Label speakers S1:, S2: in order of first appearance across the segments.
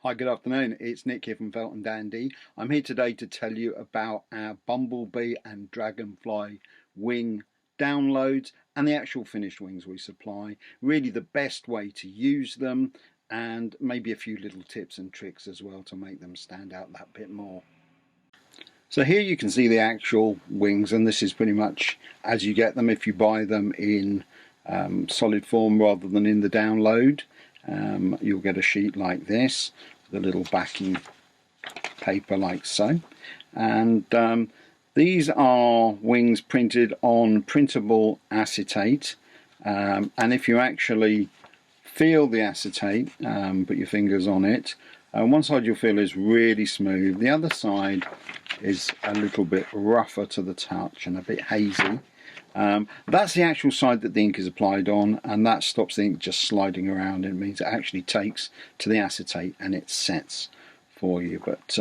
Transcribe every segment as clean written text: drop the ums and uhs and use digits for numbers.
S1: Hi, good afternoon. It's Nick here from Felt and Dandy. I'm here today to tell you about our Bumblebee and Dragonfly Wing downloads and the actual finished wings we supply. Really the best way to use them, and maybe a few little tips and tricks as well to make them stand out that bit more. So here you can see the actual wings, and this is pretty much as you get them if you buy them in solid form rather than in the download. You'll get a sheet like this with a little backing paper like so, and these are wings printed on printable acetate, and if you actually feel the acetate, put your fingers on it, one side you'll feel is really smooth, the other side is a little bit rougher to the touch and a bit hazy. That's the actual side that the ink is applied on, and that stops the ink just sliding around. It means it actually takes to the acetate and it sets for you. But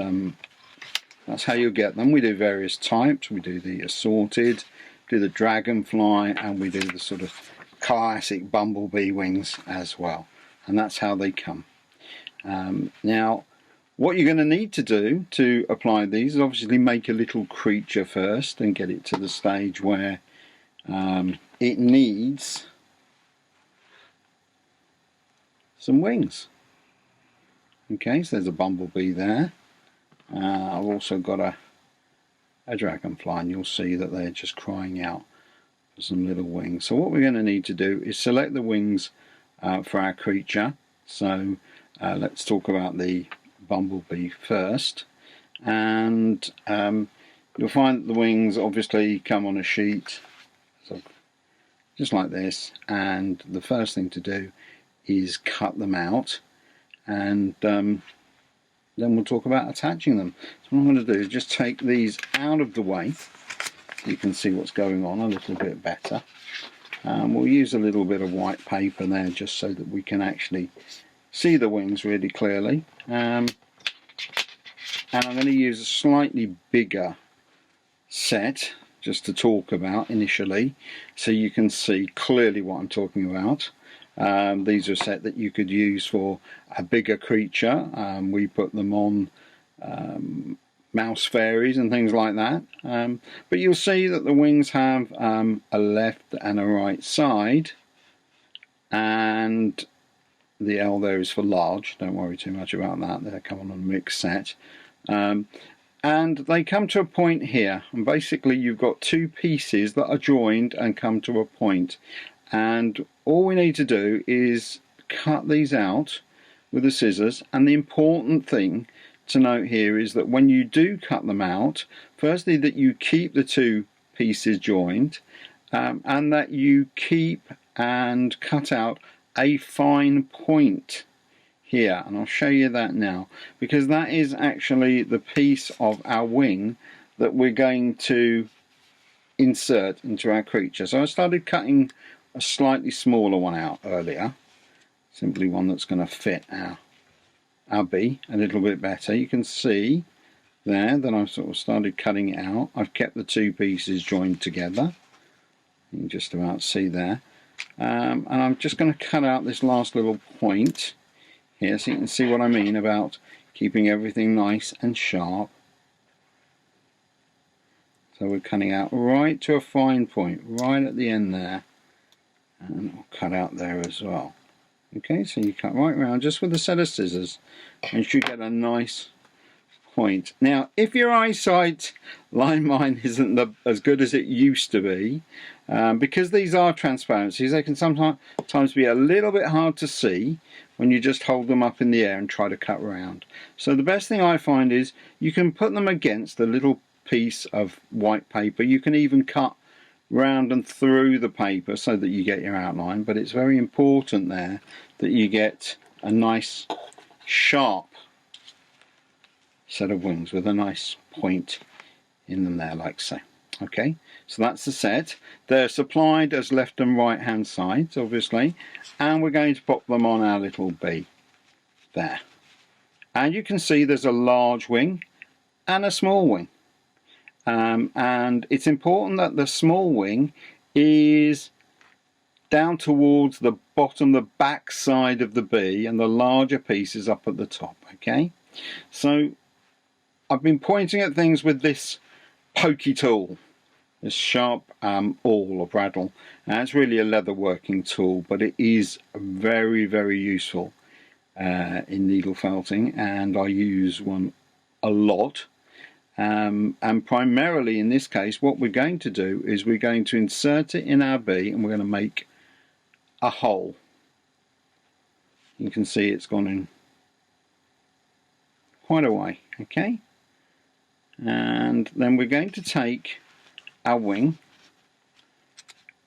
S1: that's how you get them. We do various types. We do the assorted, do the Dragonfly, and we do the sort of classic Bumblebee wings as well. And that's how they come. Now, what you're going to need to do to apply these is obviously make a little creature first and get it to the stage where it needs some wings. Okay, so there's a bumblebee there. I've also got a dragonfly, and you'll see that they're just crying out for some little wings. So what we're going to need to do is select the wings for our creature. So let's talk about the bumblebee first, and you'll find that the wings obviously come on a sheet, so just like this, and the first thing to do is cut them out, and then we'll talk about attaching them. So what I'm going to do is just take these out of the way so you can see what's going on a little bit better. We'll use a little bit of white paper there just so that we can actually see the wings really clearly, and I'm going to use a slightly bigger set just to talk about initially, so you can see clearly what I'm talking about. These are a set that you could use for a bigger creature. We put them on mouse fairies and things like that, but you'll see that the wings have a left and a right side, and the L there is for large. Don't worry too much about that, they're coming on a mixed set. And they come to a point here, and basically you've got two pieces that are joined and come to a point, and all we need to do is cut these out with the scissors. And the important thing to note here is that when you do cut them out, firstly that you keep the two pieces joined, and that you keep and cut out a fine point here, and I'll show you that now, because that is actually the piece of our wing that we're going to insert into our creature. So I started cutting a slightly smaller one out earlier, simply one that's going to fit our bee a little bit better. You can see there that I've sort of started cutting it out. I've kept the two pieces joined together, you can just about see there, and I'm just going to cut out this last little point here so you can see what I mean about keeping everything nice and sharp. So we're cutting out right to a fine point right at the end there, and I'll cut out there as well. Okay, so you cut right around just with a set of scissors and you should get a nice point. Now if your eyesight, like mine, isn't as good as it used to be, because these are transparencies, they can sometimes be a little bit hard to see when you just hold them up in the air and try to cut round. So the best thing I find is you can put them against a little piece of white paper. You can even cut round and through the paper so that you get your outline, but it's very important there that you get a nice sharp set of wings with a nice point in them there, like so. Okay, so that's the set. They're supplied as left and right hand sides, obviously, and we're going to pop them on our little bee there. And you can see there's a large wing and a small wing, and it's important that the small wing is down towards the bottom, the back side of the bee, and the larger pieces up at the top. Okay, so I've been pointing at things with this pokey tool, this sharp awl or brattle. Now, it's really a leather working tool, but it is very, very useful in needle felting, and I use one a lot. And primarily in this case, what we're going to do is we're going to insert it in our bee, and we're going to make a hole. You can see it's gone in quite a way. Okay, and then we're going to take our wing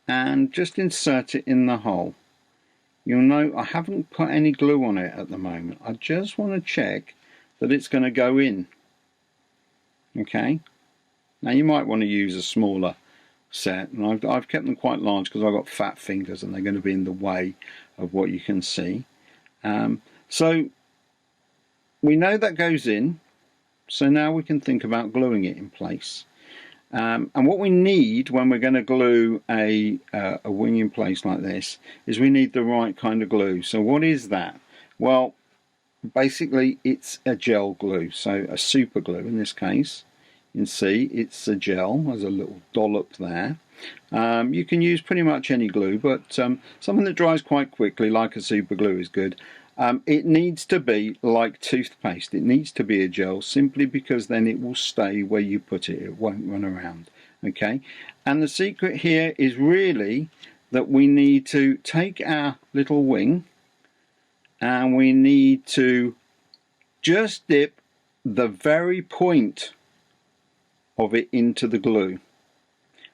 S1: and just insert it in the hole. You'll note I haven't put any glue on it at the moment. I just want to check that it's going to go in. Okay, now you might want to use a smaller set, and I've kept them quite large because I've got fat fingers and they're going to be in the way of what you can see. So we know that goes in, so now we can think about gluing it in place. And what we need when we're going to glue a wing in place like this is we need the right kind of glue. So what is that? Well, basically it's a gel glue, so a super glue in this case. You can see it's a gel, there's a little dollop there. You can use pretty much any glue, but something that dries quite quickly like a super glue is good. It needs to be like toothpaste. It needs to be a gel, simply because then it will stay where you put it. It won't run around. Okay, and the secret here is really that we need to take our little wing and we need to just dip the very point of it into the glue,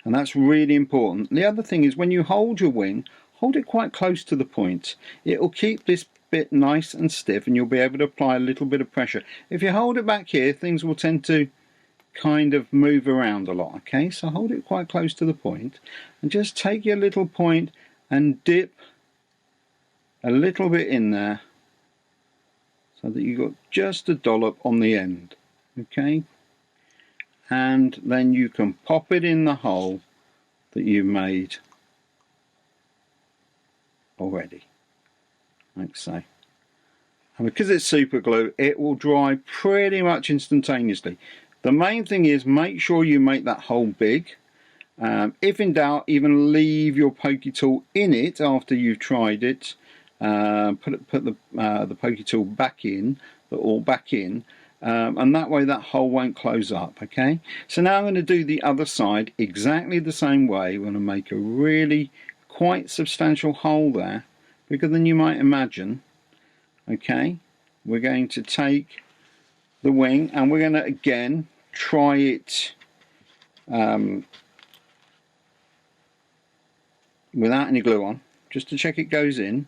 S1: and that's really important. The other thing is, when you hold your wing, hold it quite close to the point. It will keep this bit nice and stiff, and you'll be able to apply a little bit of pressure. If you hold it back here, things will tend to kind of move around a lot. Okay, so hold it quite close to the point and just take your little point and dip a little bit in there so that you've got just a dollop on the end. Okay, and then you can pop it in the hole that you made already, like so. And because it's super glue, it will dry pretty much instantaneously. The main thing is, make sure you make that hole big. If in doubt, even leave your pokey tool in it after you've tried it. Put the pokey tool back in, the awl back in, and that way that hole won't close up. Okay, so now I'm going to do the other side exactly the same way. We're going to make a really quite substantial hole there, bigger than you might imagine. Okay, we're going to take the wing and we're going to again try it without any glue on, just to check it goes in.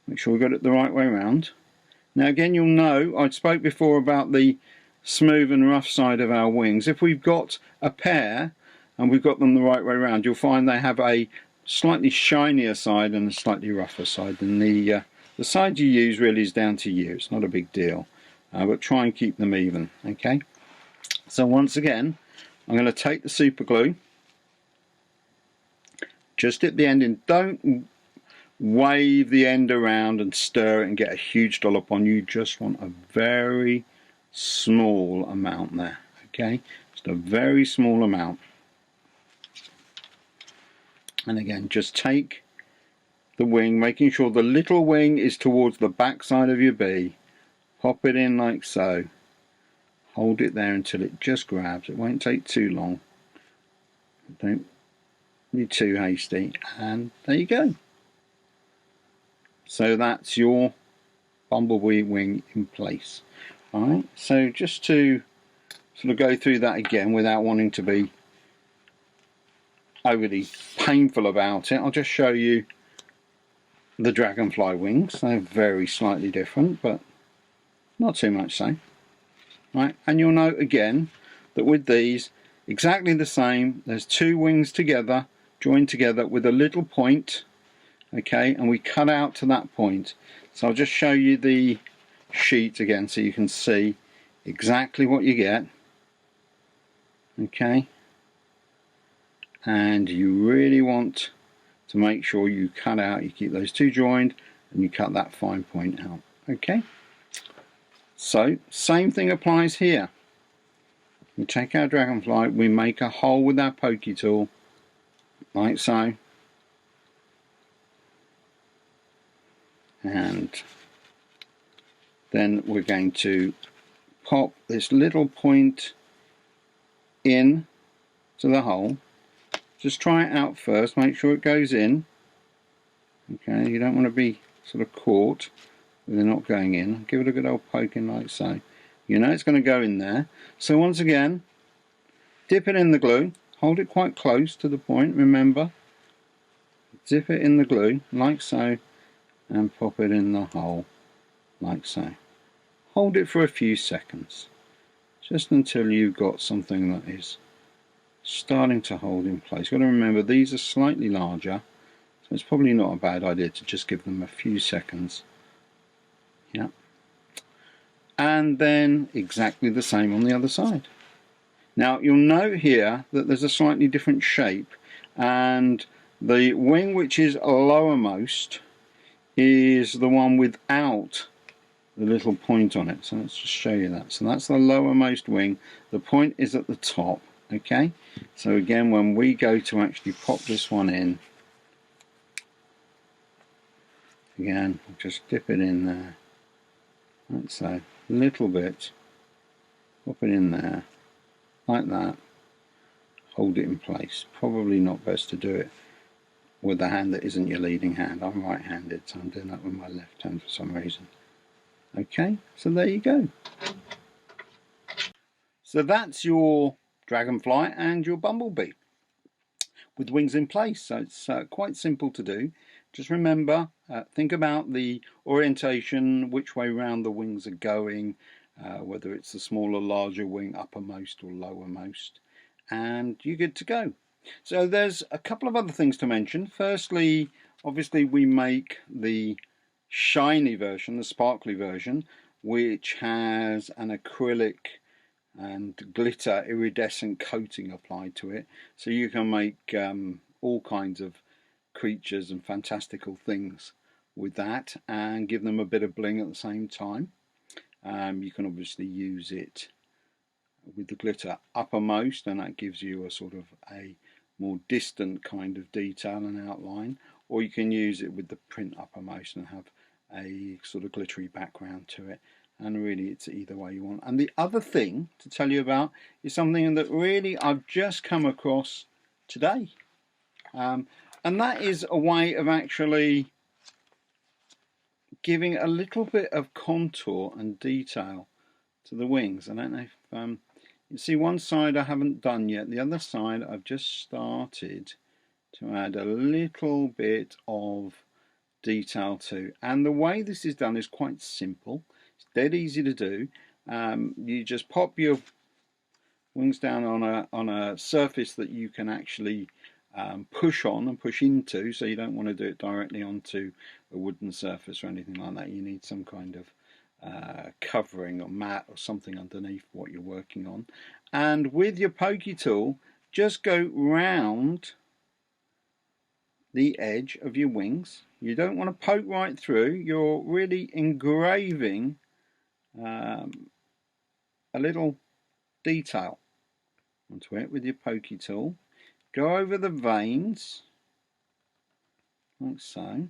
S1: Make sure we got it the right way around. Now again, you'll know I spoke before about the smooth and rough side of our wings. If we've got a pair and we've got them the right way around, you'll find they have a slightly shinier side and a slightly rougher side. And the side you use really is down to you. It's not a big deal, but try and keep them even. Okay, so once again, I'm going to take the super glue, just dip the end in. Don't wave the end around and stir it and get a huge dollop on. You just want a very small amount there. Okay, just a very small amount. And again, just take the wing, making sure the little wing is towards the back side of your bee. Pop it in like so. Hold it there until it just grabs. It won't take too long. Don't be too hasty. And there you go. So that's your bumblebee wing in place. Alright, so just to sort of go through that again without wanting to be overly painful about it, I'll just show you the dragonfly wings. They're very slightly different, but not too much so. Right, and you'll note again that with these, exactly the same. There's two wings together, joined together with a little point. Okay, and we cut out to that point. So I'll just show you the sheet again so you can see exactly what you get. Okay, and you really want to make sure you cut out, you keep those two joined and you cut that fine point out. Okay, so same thing applies here. We take our dragonfly, we make a hole with our pokey tool like so, and then we're going to pop this little point in to the hole. Just try it out first, make sure it goes in. Okay, you don't want to be sort of caught with it not going in. Give it a good old poke in like so. You know it's going to go in there. So once again, dip it in the glue, hold it quite close to the point, remember. Dip it in the glue like so and pop it in the hole like so. Hold it for a few seconds, just until you've got something that is starting to hold in place. You've got to remember these are slightly larger, so it's probably not a bad idea to just give them a few seconds. Yeah. And then exactly the same on the other side. Now you'll note here that there's a slightly different shape, and the wing which is lowermost is the one without the little point on it. So let's just show you that. So that's the lowermost wing, the point is at the top. Okay, so again, when we go to actually pop this one in, again, just dip it in there like so, a little bit, pop it in there like that, hold it in place. Probably not best to do it with the hand that isn't your leading hand. I'm right-handed, so I'm doing that with my left hand for some reason. Okay, so there you go. So that's your dragonfly and your bumblebee with wings in place. So it's quite simple to do. Just remember, think about the orientation, which way round the wings are going, whether it's the smaller, larger wing, uppermost or lowermost, and you're good to go. So there's a couple of other things to mention. Firstly, obviously we make the shiny version, the sparkly version, which has an acrylic and glitter iridescent coating applied to it, so you can make all kinds of creatures and fantastical things with that and give them a bit of bling at the same time. You can obviously use it with the glitter uppermost, and that gives you a sort of a more distant kind of detail and outline, or you can use it with the print uppermost and have a sort of glittery background to it. And really it's either way you want. And the other thing to tell you about is something that really I've just come across today, and that is a way of actually giving a little bit of contour and detail to the wings. I don't know if you see, one side I haven't done yet, the other side I've just started to add a little bit of detail to. And the way this is done is quite simple. It's dead easy to do. You just pop your wings down on a surface that you can actually push on and push into, so you don't want to do it directly onto a wooden surface or anything like that. You need some kind of covering or mat or something underneath what you're working on, and with your pokey tool just go round the edge of your wings. You don't want to poke right through, you're really engraving a little detail onto it with your pokey tool. Go over the veins like so.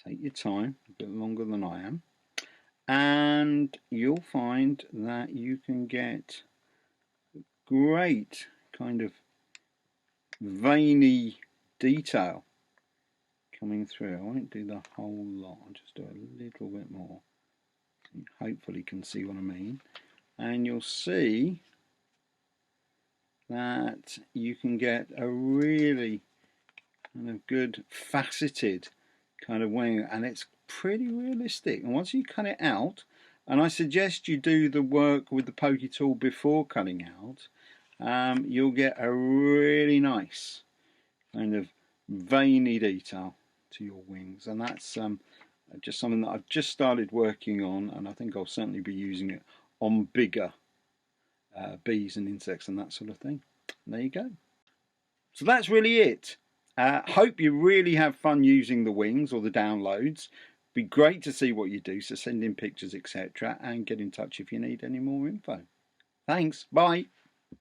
S1: Take your time, a bit longer than I am, and you'll find that you can get great kind of veiny detail coming through. I won't do the whole lot, I'll just do a little bit more. You hopefully can see what I mean, and you'll see that you can get a really kind of good faceted kind of wing, and it's pretty realistic. And once you cut it out, and I suggest you do the work with the pokey tool before cutting out, you'll get a really nice kind of veiny detail to your wings. And that's just something that I've just started working on, and I think I'll certainly be using it on bigger bees and insects and that sort of thing. And there you go. So that's really it. Hope you really have fun using the wings or the downloads. Be great to see what you do, so send in pictures, etc., and get in touch if you need any more info. Thanks, bye.